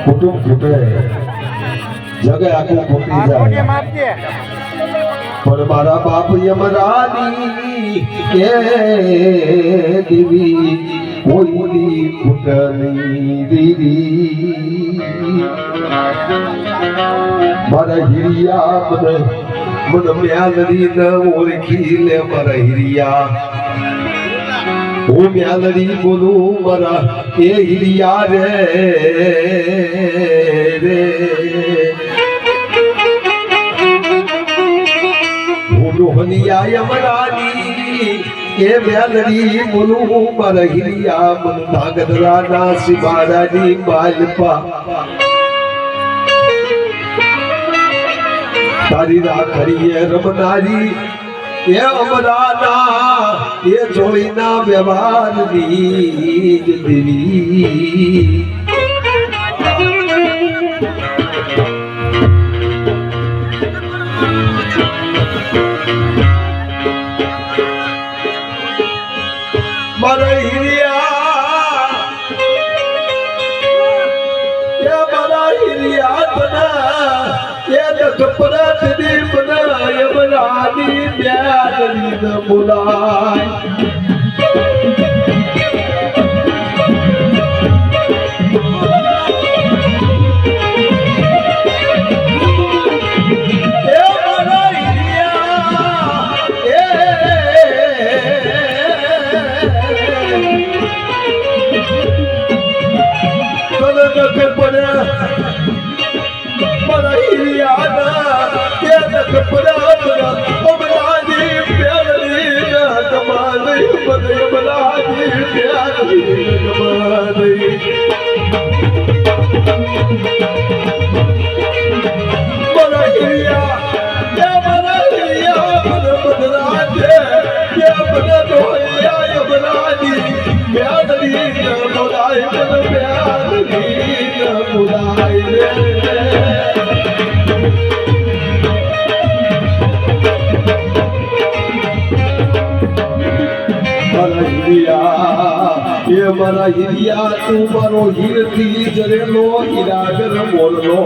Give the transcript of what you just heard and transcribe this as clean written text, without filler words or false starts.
કુટુંબ ફૂટે જગે આખું ફૂટી જાય પણ મારા બાપ યમરાની કે દેવી કોઈની ફૂટની દીદી મારા હિરિયા મને મ્યાલડી ન ઓળખી લે મારા હિરિયા હું મ્યાલડી બોલું મારા એ હિરિયા રે રોહનિયા યમરાની એ મ્યાલડી બોલું મારા હિરિયા મન નાગદરાના શિવારાની માલપા તારી રાખડીએ રમનારી એ અમરાના એ જોઈના વ્યવહારની દેવી મારા હિરિયા એ મારા હિરિયા બના એ દખપરાત ની બના યમરાની મ્યાલડી ન બોલાય મારા હિરિયા તું મારો હીરથી જરેલો હીરાગર બોલનો